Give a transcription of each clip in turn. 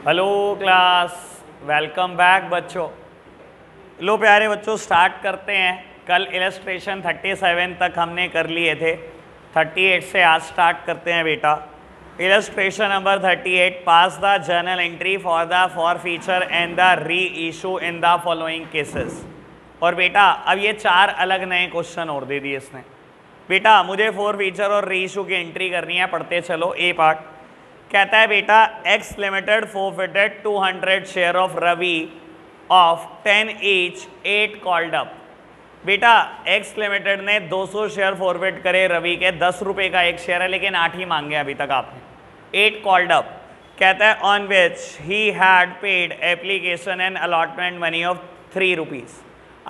Hello class, welcome back बच्चों। लो प्यारे बच्चों, स्टार्ट करते हैं। कल इलस्ट्रेशन 37 तक हमने कर लिए थे, 38 से आज स्टार्ट करते हैं बेटा। Illustration number 38, pass the journal entry for the forfeiture and the reissue in the following cases. और बेटा अब ये 4 अलग नए क्वेश्चन और दे दिए इसने। बेटा मुझे फॉर फीचर और री इशू की एंट्री करनी है, पढ़ते चलो। ए पार्ट कहता है बेटा X limited forfeited 200 share of रवि ऑफ 10 ईच 8 कॉल्ड अप। बेटा एक्स लिमिटेड ने 200 शेयर फॉरफिट करे रवि के, 10 रुपये का एक शेयर है लेकिन 8 ही मांगे अभी तक आपने। 8 कॉल्ड अप कहता है on which he had paid application and allotment money of 3 rupees.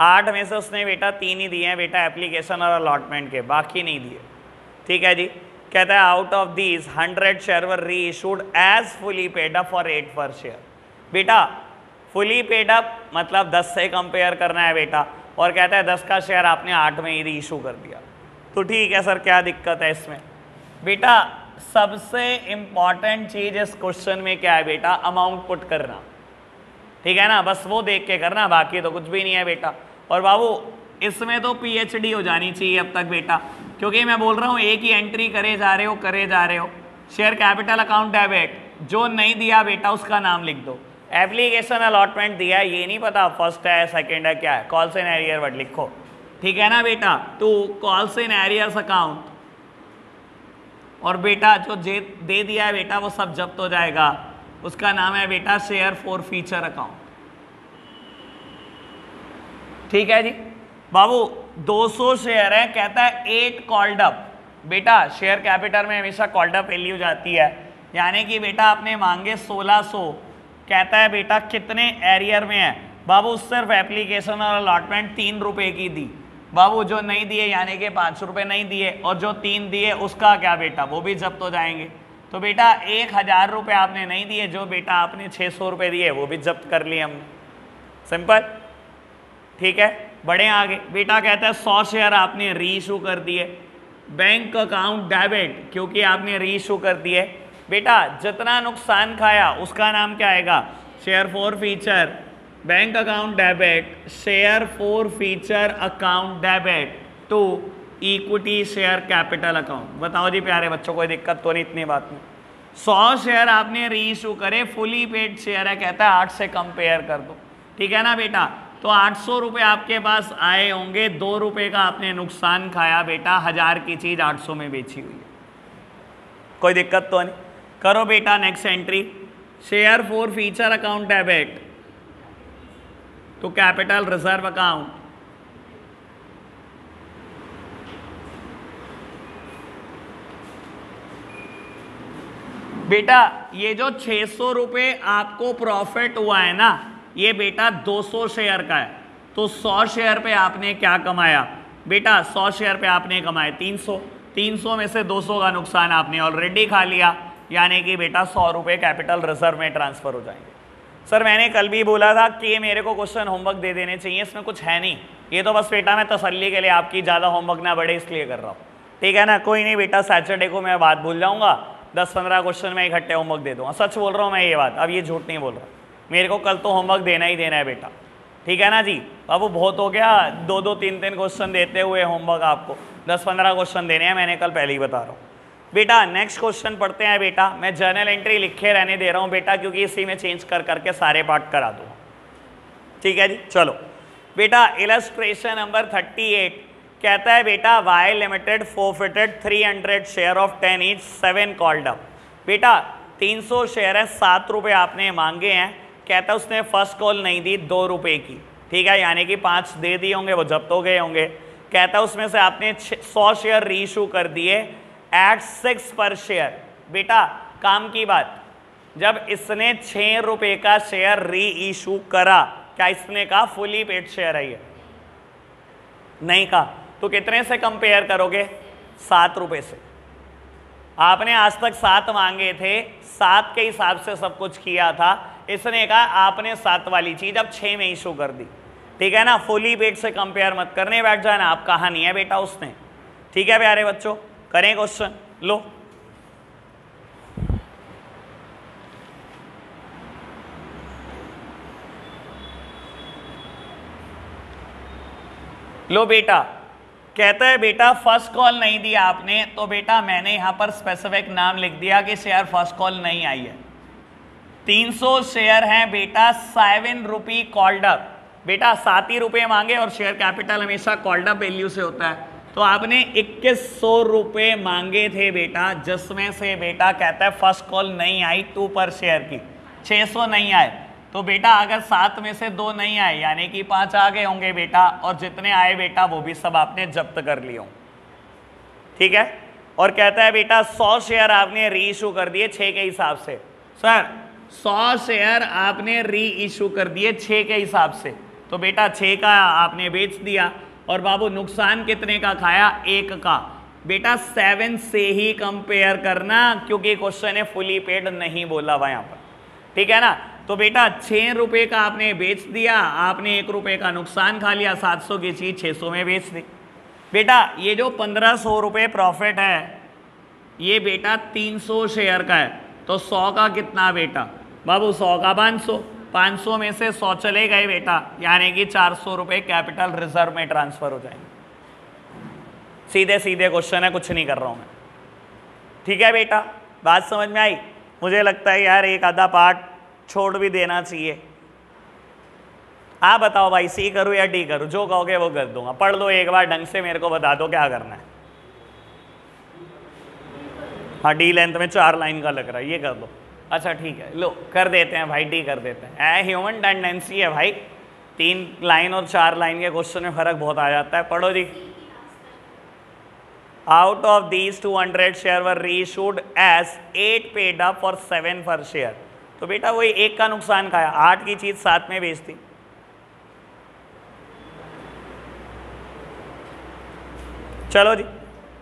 8 में से उसने बेटा 3 ही दिए हैं बेटा एप्लीकेशन और अलॉटमेंट के, बाकी नहीं दिए। ठीक है जी। कहता है out of these 100 share were reissued as fully paid up for 8 per share. बेटा फुली पेड अप मतलब 10 से कंपेयर करना है बेटा, और कहता है 10 का शेयर आपने 8 में ही री इशू कर दिया। तो ठीक है सर, क्या दिक्कत है इसमें? बेटा सबसे इंपॉर्टेंट चीज इस क्वेश्चन में क्या है बेटा? अमाउंट पुट करना। ठीक है ना, बस वो देख के करना, बाकी तो कुछ भी नहीं है बेटा। और बाबू इसमें तो पीएचडी हो जानी चाहिए अब तक बेटा, क्योंकि मैं बोल रहा हूँ एक ही एंट्री करे जा रहे हो। शेयर कैपिटल अकाउंट डेबिट, जो नहीं दिया बेटा उसका नाम लिख दो। एप्लीकेशन अलॉटमेंट दिया है, ये नहीं पता फर्स्ट है सेकंड है क्या है, कॉल्स इन एरियर वर्ड लिखो। ठीक है ना बेटा, two calls in arrears account, और बेटा जो दे दिया है बेटा वो सब जब्त हो जाएगा। उसका नाम है बेटा शेयर फॉर फीचर अकाउंट। ठीक है जी बाबू, 200 शेयर है, कहता है 8 कॉल्ड अप। बेटा शेयर कैपिटल में हमेशा कॉल्ड अप वैल्यू जाती है, यानी कि बेटा आपने मांगे 1600। कहता है बेटा कितने एरियर में है? बाबू सिर्फ एप्लीकेशन और अलॉटमेंट 3 रुपए की दी। बाबू जो नहीं दिए यानी कि 5 रुपए नहीं दिए, और जो 3 दिए उसका क्या बेटा? वो भी जब्त हो जाएंगे। तो बेटा 1000 रुपये आपने नहीं दिए, जो बेटा आपने 600 रुपये दिए वो भी जब्त कर लिए हमने। सिंपल। ठीक है, बड़े आगे। बेटा कहता है 100 शेयर आपने री इशू कर दिए, बैंक अकाउंट डेबिट, क्योंकि आपने री इशू कर दिए। बेटा जितना नुकसान खाया उसका नाम क्या आएगा? Share forfeiture bank account debit, share forfeiture account debit to equity share capital account. बताओ जी प्यारे बच्चों, कोई दिक्कत तो नहीं इतनी बात में? 100 शेयर आपने री इशू करे, फुली पेड शेयर है, कहता है 8 से कंपेयर कर दो। ठीक है ना बेटा, तो 800 रुपये आपके पास आए होंगे, 2 रुपये का आपने नुकसान खाया बेटा, 1000 की चीज 800 में बेची हुई है। कोई दिक्कत तो नहीं? करो बेटा next entry, share forfeiture account debit to capital reserve account. बेटा ये जो 600 रुपये आपको प्रॉफिट हुआ है ना, ये बेटा 200 शेयर का है। तो 100 शेयर पे आपने क्या कमाया बेटा? 100 शेयर पे आपने कमाए 300। 300 में से 200 का नुकसान आपने ऑलरेडी खा लिया, यानी कि बेटा 100 रुपये कैपिटल रिजर्व में ट्रांसफर हो जाएंगे। सर मैंने कल भी बोला था कि ये मेरे को क्वेश्चन होमवर्क दे देने चाहिए, इसमें कुछ है नहीं, ये तो बस बेटा मैं तसल्ली के लिए आपकी ज़्यादा होमवर्क ना बढ़े इसलिए कर रहा हूँ। ठीक है ना, कोई नहीं बेटा, सैटरडे को मैं बात भूल जाऊँगा, 10-15 क्वेश्चन में इकट्ठे होमवर्क दे दूँगा। सच बोल रहा हूँ मैं ये बात, अब ये झूठ नहीं बोल रहा। मेरे को कल तो होमवर्क देना ही देना है बेटा। ठीक है ना जी बाबू, बहुत हो गया 2-2, 3-3 क्वेश्चन देते हुए होमवर्क आपको 10-15 क्वेश्चन देने हैं, मैंने कल पहले ही बता रहा हूँ बेटा। नेक्स्ट क्वेश्चन पढ़ते हैं बेटा। मैं जर्नल एंट्री लिखे रहने दे रहा हूँ बेटा, क्योंकि इसी में चेंज कर करके सारे पार्ट करा दूँगा। ठीक है जी, चलो बेटा इलस्ट्रेशन नंबर 38 कहता है बेटा Y limited forfeited 300 share of 10 each 7 called up. बेटा 300 शेयर है, 7 रुपये आपने मांगे हैं। कहता है उसने फर्स्ट कॉल नहीं दी 2 रुपये की। ठीक है, यानी कि 5 दे दिए होंगे, वो जब्त हो गए होंगे। कहता है उसमें से आपने 100 शेयर री इशू कर दिए एट 6 पर शेयर। बेटा काम की बात, जब इसने 6 रुपये का शेयर री इशू करा, क्या इसने कहा फुली पेड शेयर है ये? नहीं कहा। तो कितने से कंपेयर करोगे? 7 रुपये से। आपने आज तक 7 मांगे थे, 7 के हिसाब से सब कुछ किया था। इसने कहा आपने 7 वाली चीज अब 6 में इशू कर दी। ठीक है ना, फुली पेड से कंपेयर मत करने बैठ जाना, आप कहा नहीं है बेटा उसने। ठीक है प्यारे बच्चों, करें क्वेश्चन। लो लो बेटा, कहता है बेटा फर्स्ट कॉल नहीं दिया आपने, तो बेटा मैंने यहां पर स्पेसिफिक नाम लिख दिया कि शेयर फर्स्ट कॉल नहीं आई है। 300 शेयर हैं बेटा, 7 रुपये कॉल्ड अप। बेटा 7 ही रुपये मांगे और शेयर कैपिटल हमेशा कॉल्ड अप वैल्यू से होता है, तो आपने 2100 रुपये मांगे थे बेटा, जिसमें से बेटा कहता है फर्स्ट कॉल नहीं आई 2 पर शेयर की, 600 नहीं आए। तो बेटा अगर 7 में से 2 नहीं आए यानी कि 5 आ गए होंगे बेटा, और जितने आए बेटा वो भी सब आपने जब्त कर लिए हों। ठीक है, और कहता है बेटा 100 शेयर आपने री इशू कर दिए 6 के हिसाब से। सर 100 शेयर आपने री इशू कर दिए 6 के हिसाब से, तो बेटा 6 का आपने बेच दिया, और बाबू नुकसान कितने का खाया? 1 का। बेटा 7 से ही कंपेयर करना, क्योंकि क्वेश्चन ने फुली पेड नहीं बोला हुआ यहाँ पर, ठीक है ना। तो बेटा 6 रुपये का आपने बेच दिया, आपने 1 रुपये का नुकसान खा लिया, 700 की चीज 600 में बेच दी। बेटा ये जो 1500 रुपये प्रॉफिट है ये बेटा 300 शेयर का है, तो 100 का कितना बेटा? बाबू 100 का 500, 500 में से 100 चले गए बेटा, यानी कि 400 रुपये कैपिटल रिजर्व में ट्रांसफर हो जाएंगे। सीधे सीधे क्वेश्चन है, कुछ नहीं कर रहा हूं मैं। ठीक है बेटा, बात समझ में आई? मुझे लगता है यार एक आधा पार्ट छोड़ भी देना चाहिए। आप बताओ भाई, सी करूं या डी करूं? जो कहोगे वो कर दूंगा। पढ़ लो एक बार ढंग से, मेरे को बता दो क्या करना है। हाँ डी लेंथ में 4 लाइन का लग रहा है, ये कर दो। अच्छा ठीक है, लो कर देते हैं भाई, डी कर देते हैं। ह्यूमन टेंडेंसी है भाई, 3 लाइन और 4 लाइन के क्वेश्चन में फर्क बहुत आ जाता है। पढ़ो जी। Out of these 200 share were reissued as 8 paid up for 7 per share. तो बेटा वही 1 का नुकसान खाया, 8 की चीज 7 में बेच दी। चलो जी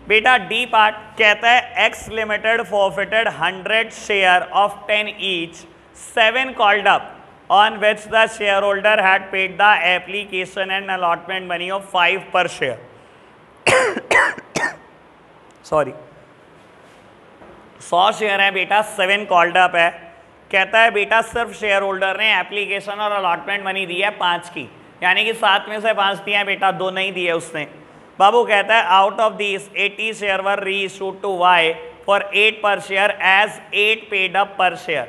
बेटा डी पार्ट कहता है x limited forfeited 100 share of 10 each, 7 called up on which the share holder had paid the application and allotment money of 5 पर शेयर। सॉरी 100 शेयर है बेटा, 7 कॉल्ड अप है। कहता है बेटा सिर्फ शेयर होल्डर ने एप्लीकेशन और अलॉटमेंट मनी दी है 5 की, यानी कि 7 में से 5 दिए हैं बेटा, 2 नहीं दिए उसने। बाबू कहता है out of this 80 share were reissued to Y for 8 per share as 8 paid up per share.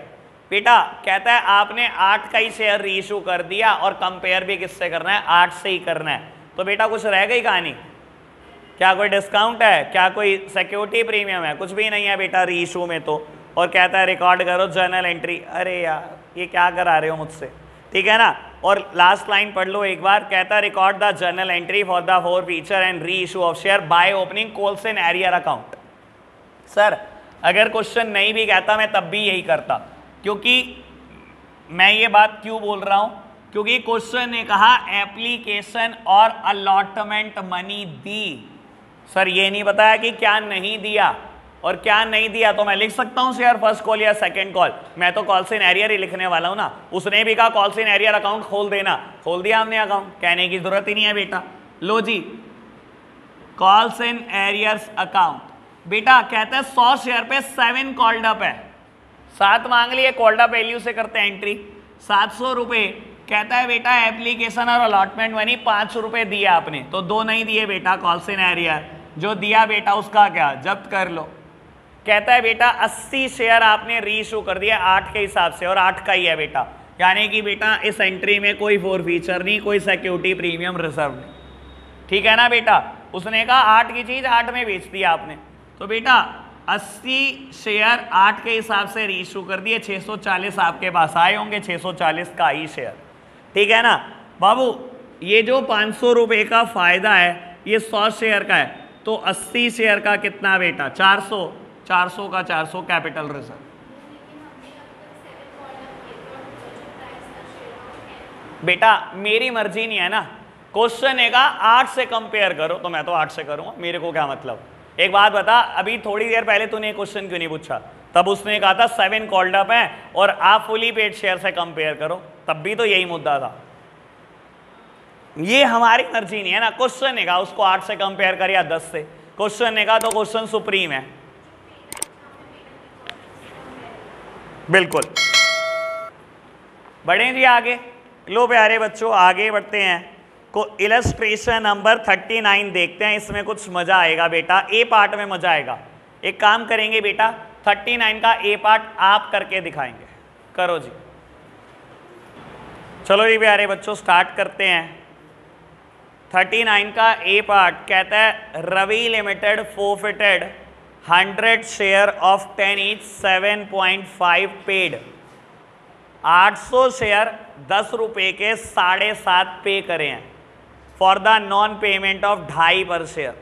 बेटा कहता है आपने 8 का ही शेयर रीइशू कर दिया, और कंपेयर भी किससे करना है? 8 से ही करना है। तो बेटा कुछ रह गई कहानी? क्या कोई डिस्काउंट है? क्या कोई सिक्योरिटी प्रीमियम है? कुछ भी नहीं है बेटा रीइशू में तो। और कहता है रिकॉर्ड करो जर्नल एंट्री। अरे यार ये क्या करा रहे हो मुझसे, ठीक है ना। और लास्ट लाइन पढ़ लो एक बार, कहता है record the journal entry for the forfeiture and reissue of share by opening calls in arrear account. Sir अगर क्वेश्चन नहीं भी कहता मैं तब भी यही करता, क्योंकि मैं ये बात क्यों बोल रहा हूं, क्योंकि क्वेश्चन ने कहा एप्लीकेशन और अलॉटमेंट मनी दी। सर ये नहीं बताया कि क्या नहीं दिया, और क्या नहीं दिया तो मैं लिख सकता हूं शेयर फर्स्ट कॉल या सेकंड कॉल। मैं तो कॉल्सन एरियर ही लिखने वाला हूं ना। उसने भी कहा कॉल्सन एरियर अकाउंट खोल देना, खोल दिया हमने अकाउंट, कहने की जरूरत ही नहीं है बेटा। लो जी कॉल्सन एरियर्स अकाउंट। बेटा कहता है 100 शेयर पे 7 कॉल्ड अप है, 7 मांग लिए, कॉल्ड अप वैल्यू से करते हैं एंट्री, 700 रुपये। कहता है बेटा एप्लीकेशन और अलॉटमेंट मनी 5 रुपये दिया आपने, तो 2 नहीं दिए बेटा कॉल्सन एरियर। जो दिया बेटा उसका क्या जब्त कर लो। कहता है बेटा 80 शेयर आपने रीइशू कर दिया 8 के हिसाब से, और 8 का ही है बेटा, यानी कि बेटा इस एंट्री में कोई फोर फीचर नहीं, कोई सिक्योरिटी प्रीमियम रिजर्व नहीं, ठीक है ना बेटा। उसने कहा 8 की चीज 8 में बेच दिया आपने, तो बेटा 80 शेयर 8 के हिसाब से रीइशू कर दिए, 640 आपके पास आए होंगे, 640 का ही शेयर, ठीक है ना बाबू। ये जो 500 रुपये का फायदा है ये 100 शेयर का है, तो 80 शेयर का कितना बेटा? 400, 400 का 400 कैपिटल रिजर्व। बेटा मेरी मर्जी नहीं है ना, क्वेश्चन है का 8 से कंपेयर करो, तो मैं तो 8 से करूंगा, मेरे को क्या मतलब। एक बात बता, अभी थोड़ी देर पहले तूने क्वेश्चन क्यों नहीं पूछा? तब उसने कहा था 7 कॉल्ड अप है और आप फुली पेड शेयर से कंपेयर करो, तब भी तो यही मुद्दा था। ये हमारी मर्जी नहीं है ना, क्वेश्चन ने कहा उसको 8 से कंपेयर कर या 10 से, क्वेश्चन ने कहा तो क्वेश्चन सुप्रीम है। बिल्कुल बढ़े जी आगे। लो प्यारे बच्चों आगे बढ़ते हैं। को इलस्ट्रेशन नंबर 39 देखते हैं, इसमें कुछ मजा आएगा बेटा, ए पार्ट में मजा आएगा। एक काम करेंगे बेटा, 39 का ए पार्ट आप करके दिखाएंगे। करो जी, चलो जी प्यारे बच्चों स्टार्ट करते हैं। 39 का ए पार्ट कहता है Ravi limited forfeited 100 share of 10 each 7.5 paid. 800 share 10 रुपए के 7.5 पे करे हैं for the non payment of 2.5 पर शेयर।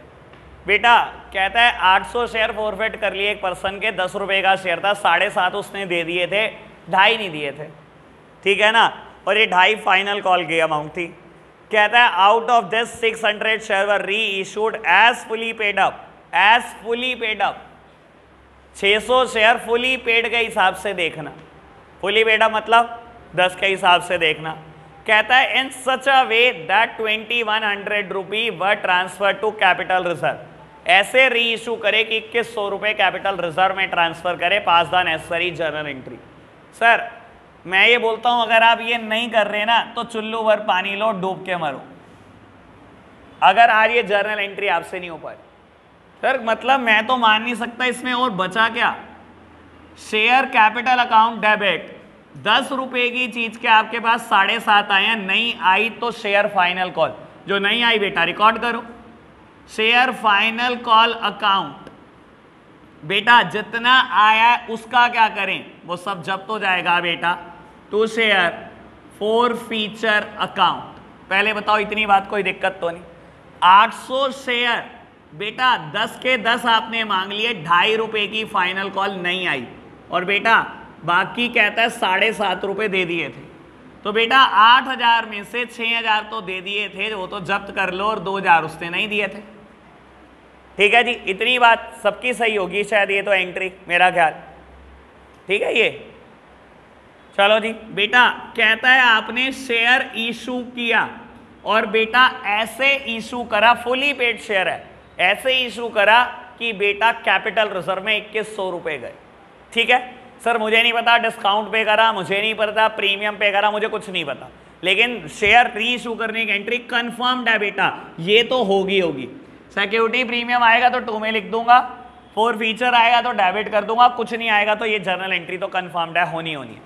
बेटा कहता है 800 शेयर फॉरफिट कर लिए एक पर्सन के, 10 रुपए का शेयर था, 7.5 उसने दे दिए थे, 2.5 नहीं दिए थे, ठीक है ना, और ये 2.5 फाइनल कॉल की अमाउंट थी। कहता है out of this 600 share were reissued as fully paid up, as fully paid up. 600 share fully paid के हिसाब से देखना, फुली पेड अप मतलब 10 के हिसाब से देखना। कहता है in such a way that 2100 rupee were transfer to capital reserve, ऐसे री इशू करे कि 2100 रुपये कैपिटल रिजर्व में ट्रांसफर करे, pass the necessary journal entry. Sir मैं ये बोलता हूं अगर आप ये नहीं कर रहे ना तो चुल्लू भर पानी लो, डूब के मरो, अगर आज ये जर्नल एंट्री आपसे नहीं हो पाए। सर मतलब मैं तो मान नहीं सकता इसमें, और बचा क्या, शेयर कैपिटल अकाउंट डेबिट 10 रुपए की चीज के आपके पास 7.5 आए हैं, नहीं आई तो शेयर फाइनल कॉल, जो नहीं आई बेटा रिकॉर्ड करो, शेयर फाइनल कॉल अकाउंट बेटा जितना आया उसका क्या करें, वो सब जब्त हो जाएगा बेटा, to share forfeiture account. पहले बताओ इतनी बात कोई दिक्कत तो नहीं। 800 शेयर बेटा 10 के 10 आपने मांग लिए, 2.5 रुपए की फाइनल कॉल नहीं आई, और बेटा बाकी कहता है 7.5 रुपए दे दिए थे, तो बेटा 8,000 में से 6,000 तो दे दिए थे, वो तो जब्त कर लो, और 2,000 उसने नहीं दिए थे। ठीक है जी, इतनी बात सबकी सही होगी शायद, ये तो एंट्री मेरा ख्याल, ठीक है ये। चलो जी बेटा कहता है आपने शेयर इशू किया, और बेटा ऐसे इशू करा, फुली पेड शेयर है, ऐसे इशू करा कि बेटा कैपिटल रिजर्व में 2100 रुपए गए। ठीक है सर, मुझे नहीं पता डिस्काउंट पे करा, मुझे नहीं पता प्रीमियम पे करा, मुझे कुछ नहीं पता, लेकिन शेयर री इशू करने की एंट्री कंफर्म्ड है बेटा, ये तो होगी। सिक्योरिटी प्रीमियम आएगा तो 2 में लिख दूंगा, फॉर फीचर आएगा तो डेबिट कर दूंगा, कुछ नहीं आएगा तो ये जर्नल एंट्री तो कंफर्म्ड है, होनी है।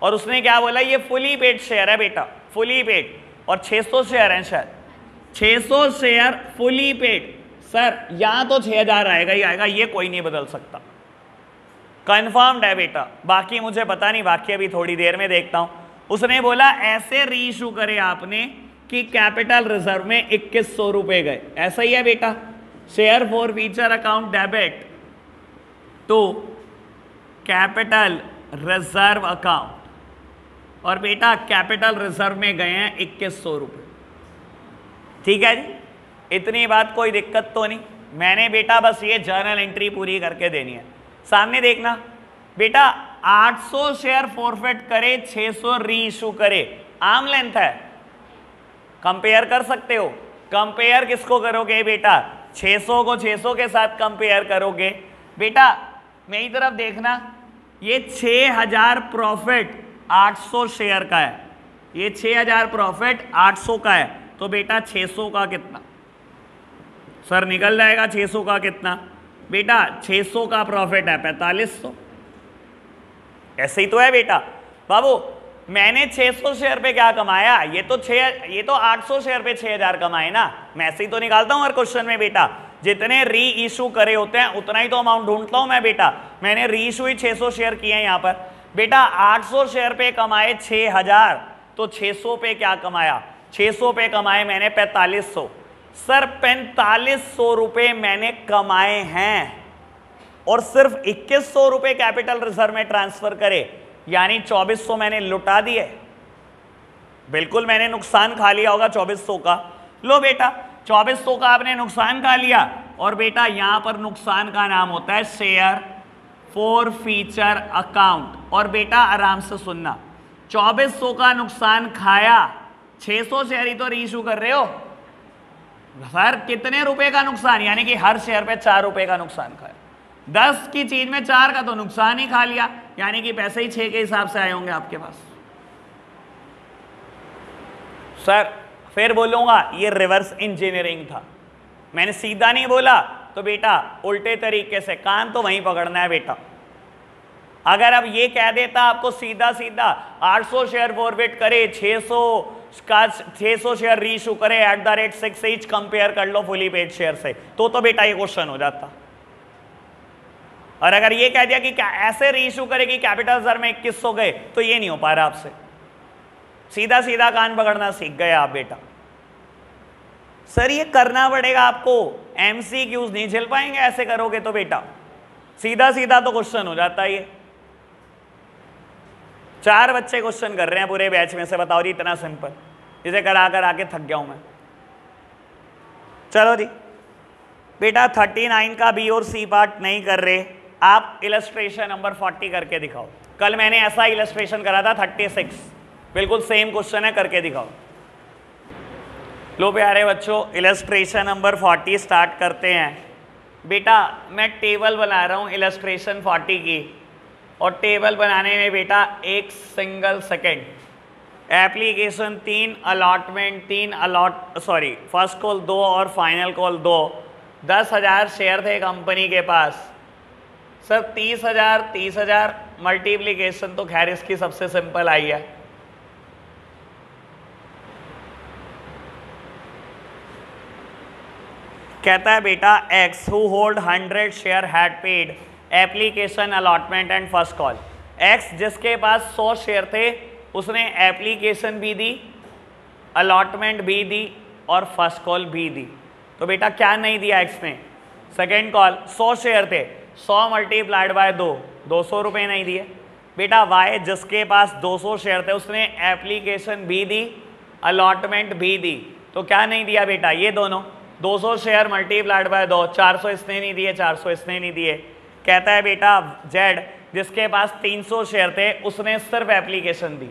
और उसने क्या बोला, ये फुली पेड शेयर है बेटा, फुली पेड, और 600 शेयर हैं शायद, 600 शेयर फुली पेड। सर यहाँ तो 6,000 आएगा ही आएगा, ये कोई नहीं बदल सकता, कंफर्म्ड है बेटा, बाकी मुझे पता नहीं, बाकी अभी थोड़ी देर में देखता हूं। उसने बोला ऐसे री इशू करे आपने कि कैपिटल रिजर्व में 2100 रुपए गए, ऐसा ही है बेटा, share forfeiture account debit to capital reserve account, और बेटा कैपिटल रिजर्व में गए हैं 2100 रुपए। ठीक है जी, इतनी बात कोई दिक्कत तो नहीं, मैंने बेटा बस ये जर्नल एंट्री पूरी करके देनी है। सामने देखना बेटा, 800 शेयर फॉरफिट करे, 600 री इशू करे, आर्म लेंथ है, कंपेयर कर सकते हो। कंपेयर किसको करोगे बेटा, 600 को 600 के साथ कंपेयर करोगे। बेटा मेरी तरफ देखना, ये 6,000 प्रॉफिट 800 शेयर का है, ये 6,000 प्रॉफिट 800 का है, तो बेटा 600 का कितना, सर निकल जाएगा 600 का कितना बेटा, 600 का प्रॉफिट है 4500, ऐसे ही तो है बेटा। बाबू मैंने 600 शेयर पे क्या कमाया, ये तो 800 शेयर पे 6,000 कमाए ना, मैं ऐसे ही तो निकालता हूं हर क्वेश्चन में बेटा, जितने री इशू करे होते हैं उतना ही तो अमाउंट ढूंढता हूं मैं बेटा। मैंने री इशू ही 600 शेयर किए हैं यहाँ पर बेटा, 800 शेयर पे कमाए 6,000, तो 600 पे क्या कमाया, 600 पे कमाए मैंने 4500। सर 4500 रुपए मैंने कमाए हैं, और सिर्फ 2100 रुपए कैपिटल रिजर्व में ट्रांसफर करे, यानी 2400 मैंने लुटा दिए। बिल्कुल मैंने नुकसान खा लिया होगा 2400 का। लो बेटा 2400 का आपने नुकसान खा लिया, और बेटा यहां पर नुकसान का नाम होता है शेयर फॉर फीचर अकाउंट। और बेटा आराम से सुनना, 2400 का नुकसान खाया, 600 शेयर ही तो रीइशू कर रहे हो सर, कितने रुपए का नुकसान, यानी कि हर शेयर पे 4 रुपए का नुकसान खाया। 10 की चीज में 4 का तो नुकसान ही खा लिया, यानी कि पैसे ही 6 के हिसाब से आए होंगे आपके पास। सर फिर बोलूँगा ये रिवर्स इंजीनियरिंग था। मैंने सीधा नहीं बोला तो बेटा उल्टे तरीके से कान तो वहीं पकड़ना है बेटा। अगर अब ये कह देता आपको सीधा सीधा 800 शेयर फॉरवर्ड करे, 600 शेयर रीइशू करे @6 each कंपेयर कर लो फुली पेड शेयर से, तो बेटा ये क्वेश्चन हो जाता। और अगर ये कह दिया कि क्या ऐसे रीइशू करेगी कैपिटल रिजर्व में 2100 गए, तो ये नहीं हो पा रहा आपसे। सीधा सीधा कान पकड़ना सीख गए आप बेटा। सर ये करना पड़ेगा आपको, MCQs नहीं झेल पाएंगे ऐसे करोगे तो बेटा। सीधा सीधा तो क्वेश्चन हो जाता है ये। 4 बच्चे क्वेश्चन कर रहे हैं पूरे बैच में से, बताओ जी इतना सिंपल, इसे करा कर आके थक गया हूं मैं। चलो जी बेटा 39 का बी और सी पार्ट नहीं कर रहे, आप इलस्ट्रेशन नंबर 40 करके दिखाओ। कल मैंने ऐसा इलस्ट्रेशन करा था 36, बिल्कुल सेम क्वेश्चन है, करके दिखाओ। लो प्यारे बच्चों इलस्ट्रेशन नंबर 40 स्टार्ट करते हैं। बेटा मैं टेबल बना रहा हूँ इलस्ट्रेशन 40 की, और टेबल बनाने में बेटा एक single second. Application 3, allotment 3, first call 2 और फाइनल कॉल 2। 10,000 शेयर थे कंपनी के पास। सर 30,000 मल्टीप्लीकेशन तो खैर इसकी सबसे सिंपल आई है। कहता है बेटा x who hold 100 share had paid application allotment and first call. X जिसके पास 100 शेयर थे उसने एप्लीकेशन भी दी, अलॉटमेंट भी दी और फर्स्ट कॉल भी दी। तो बेटा क्या नहीं दिया एक्स ने? Second call. 100 शेयर थे, 100 मल्टीप्लाइड बाय 2, 200 रुपये नहीं दिए। बेटा वाई जिसके पास 200 शेयर थे उसने एप्लीकेशन भी दी, अलॉटमेंट भी दी। तो क्या नहीं दिया बेटा? ये दोनों। 200 शेयर मल्टीप्लाइड बाय 2, 400 इसने नहीं दिए, 400 इसने नहीं दिए। कहता है बेटा जेड जिसके पास 300 शेयर थे उसने सिर्फ एप्लीकेशन दी।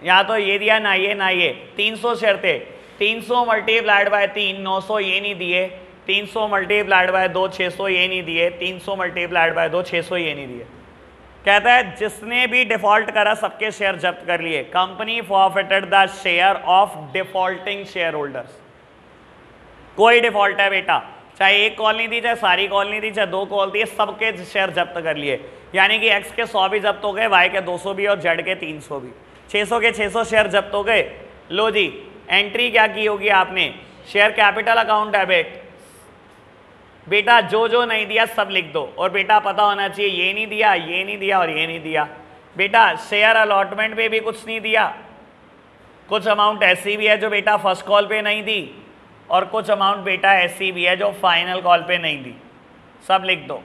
या तो ये दिया ना ये ना ये। 300 शेयर थे, 300 मल्टीप्लाइड बाय 3, 900 ये नहीं दिए। 300 मल्टीप्लाइड बाय 2, 600 ये नहीं दिए। 300 मल्टीप्लाइड बाय 2, 600 ये नहीं दिए। कहता है जिसने भी डिफॉल्ट करा सबके शेयर जब्त कर लिए। Company forfeited the share of defaulting share holders. कोई डिफॉल्ट है बेटा, चाहे एक कॉल नहीं दी, चाहे सारी कॉल नहीं दी, चाहे 2 कॉल दी, सबके शेयर जब्त कर लिए। यानी कि एक्स के 100 भी जब्त हो गए, वाई के 200 भी और जेड के 300 भी। 600 के 600 शेयर जब्त हो गए। लो जी एंट्री क्या की होगी आपने? Share capital account debit. बेटा जो जो नहीं दिया सब लिख दो, और बेटा पता होना चाहिए ये नहीं दिया, ये नहीं दिया और ये नहीं दिया। बेटा शेयर अलॉटमेंट पे भी कुछ नहीं दिया। कुछ अमाउंट ऐसी भी है जो बेटा फर्स्ट कॉल पे नहीं दी, और कुछ अमाउंट बेटा ऐसी भी है जो फाइनल कॉल पे नहीं दी। सब लिख दो,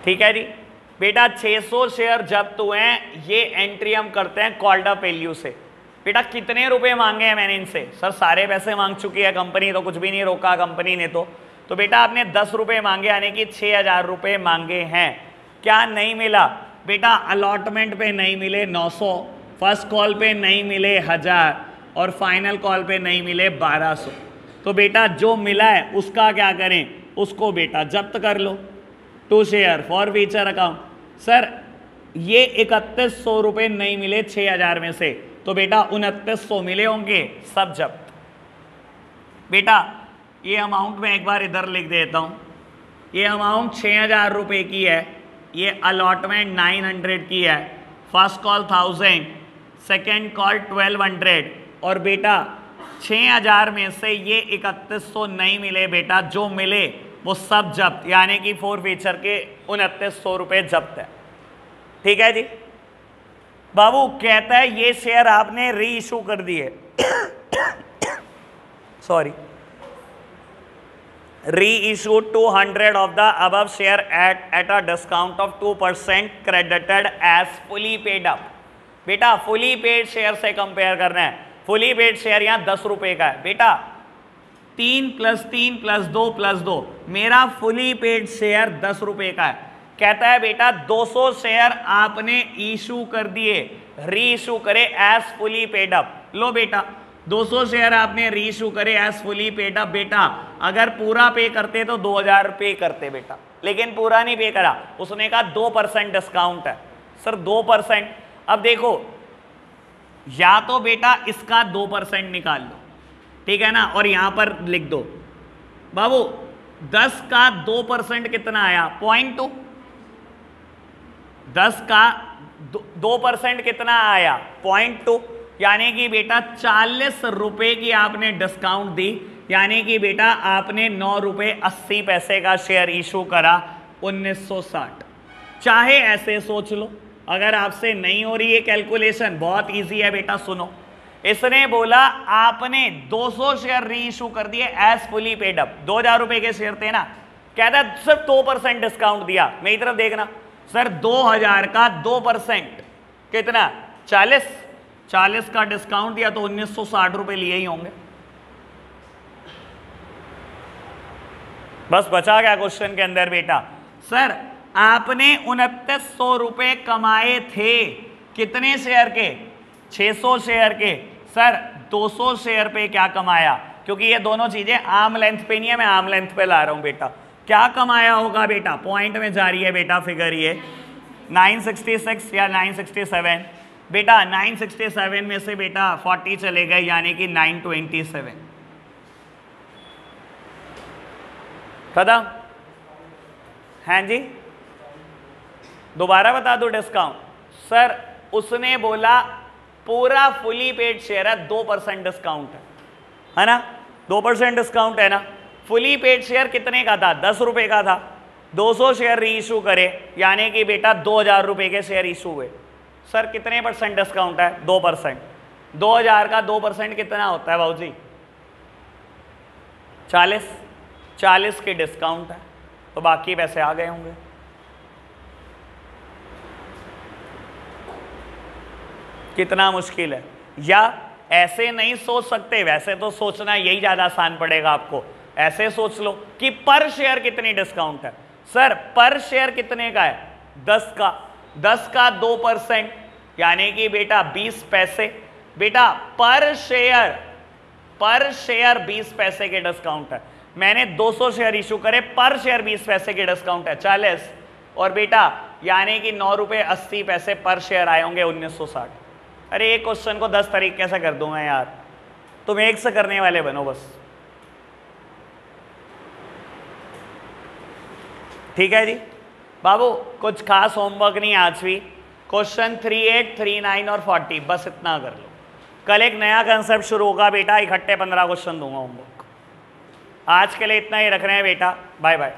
ठीक है जी। बेटा 600 शेयर जब्त हुए हैं, ये एंट्री हम करते हैं कॉल्ड अप वैल्यू से। बेटा कितने रुपए मांगे हैं मैंने इनसे? सर सारे पैसे मांग चुकी है कंपनी, तो कुछ भी नहीं रोका कंपनी ने। तो बेटा आपने 10 रुपये मांगे, यानी कि 6,000 रुपये मांगे हैं। क्या नहीं मिला? बेटा अलॉटमेंट पे नहीं मिले 900, फर्स्ट कॉल पे नहीं मिले 1000 और फाइनल कॉल पे नहीं मिले 1200। तो बेटा जो मिला है उसका क्या करें? उसको बेटा जब्त कर लो। 2 share for future account. Sir ये 3100 रुपये नहीं मिले 6,000 में से, तो बेटा 2900 मिले होंगे, सब जब्त। बेटा ये अमाउंट मैं एक बार इधर लिख देता हूँ। ये अमाउंट 6,000 रुपये की है, ये अलॉटमेंट 900 की है, फर्स्ट कॉल 1000, सेकेंड कॉल 1200, और बेटा 6,000 में से ये 3100 नहीं मिले बेटा, जो मिले वो सब जब्त, यानी कि फोर फीचर के 2900 रुपये जब्त है। ठीक है जी। बाबू कहता है ये शेयर आपने री इशू कर दिए, sorry, re issue 200 of the above share at a discount of 2% credited as fully paid up. बेटा फुली पेड शेयर से कंपेयर करना है। फुली पेड शेयर यहाँ 10 रुपए का है बेटा, 3 + 3 + 2 + 2, मेरा फुली पेड शेयर 10 रुपए का है। कहता है बेटा 200 शेयर आपने इशू कर दिए, री इशू करे एज फुली पेड अप। लो बेटा 200 शेयर आपने री इशू करे एज फुली पेड अप। बेटा अगर पूरा पे करते तो 2000 पे करते बेटा, लेकिन पूरा नहीं पे करा, उसने कहा 2% डिस्काउंट है। सर 2%, अब देखो या तो बेटा इसका 2% निकाल लो, ठीक है ना, और यहां पर लिख दो बाबू 10 का 2% कितना आया 0.2, 10 का 2% कितना आया 0.2, यानी कि बेटा 40 रुपए की आपने डिस्काउंट दी, यानी कि बेटा आपने 9 रुपए 80 पैसे का शेयर इशू करा 1960। चाहे ऐसे सोच लो, अगर आपसे नहीं हो रही है कैलकुलेशन बहुत इजी है बेटा, सुनो। इसने बोला आपने 200 शेयर री इशू कर दिए एज फुली पेड अप, 2000 रुपए के शेयर थे ना, कहता है सिर्फ 2% डिस्काउंट दिया। मेरी तरफ देखना सर, 2000 का 2% कितना 40 का डिस्काउंट दिया तो 1960 रुपए लिए ही होंगे। बस बचा क्या क्वेश्चन के अंदर बेटा, सर आपने 2900 रुपए कमाए थे कितने शेयर के 600 शेयर के, सर 200 शेयर पे क्या कमाया, क्योंकि ये दोनों चीजें आर्म लेंथ पे नहीं है, मैं आर्म लेंथ पे ला रहा हूं बेटा। क्या कमाया होगा बेटा, पॉइंट में जा रही है बेटा फिगर, ये 966 या 967 बेटा, 967 में से बेटा 40 चले गए यानी कि 927 खत्म। हैं जी, दोबारा बता दो डिस्काउंट। सर उसने बोला पूरा फुली पेड शेयर है 2% डिस्काउंट है ना, 2% डिस्काउंट है ना। फुली पेड शेयर कितने का था 10 रुपए का था, 200 शेयर री इशू करे यानी कि बेटा 2000 रुपए के शेयर इशू हुए। सर कितने % डिस्काउंट है 2%, 2000 का 2% कितना होता है बाबू जी 40 के डिस्काउंट है, तो बाकी पैसे आ गए होंगे। कितना मुश्किल है, या ऐसे नहीं सोच सकते, वैसे तो सोचना यही ज्यादा आसान पड़ेगा आपको। ऐसे सोच लो कि पर शेयर कितनी डिस्काउंट है। सर पर शेयर कितने का है 10 का 2% यानी कि बेटा 20 पैसे। बेटा पर शेयर 20 पैसे के डिस्काउंट है। मैंने 200 शेयर इशू करे, पर शेयर 20 पैसे के डिस्काउंट है 40, और बेटा यानी कि 9 रुपए 80 पैसे पर शेयर आए होंगे 1960। अरे एक क्वेश्चन को 10 तरीके से कर दूंगा यार, तुम एक से करने वाले बनो बस, ठीक है जी बाबू। कुछ खास होमवर्क नहीं आज भी, क्वेश्चन 38, 39 और 40 बस इतना कर लो। कल एक नया कंसेप्ट शुरू होगा बेटा, इकट्ठे 15 क्वेश्चन दूंगा होमवर्क। आज के लिए इतना ही रख रहे हैं बेटा, बाय बाय।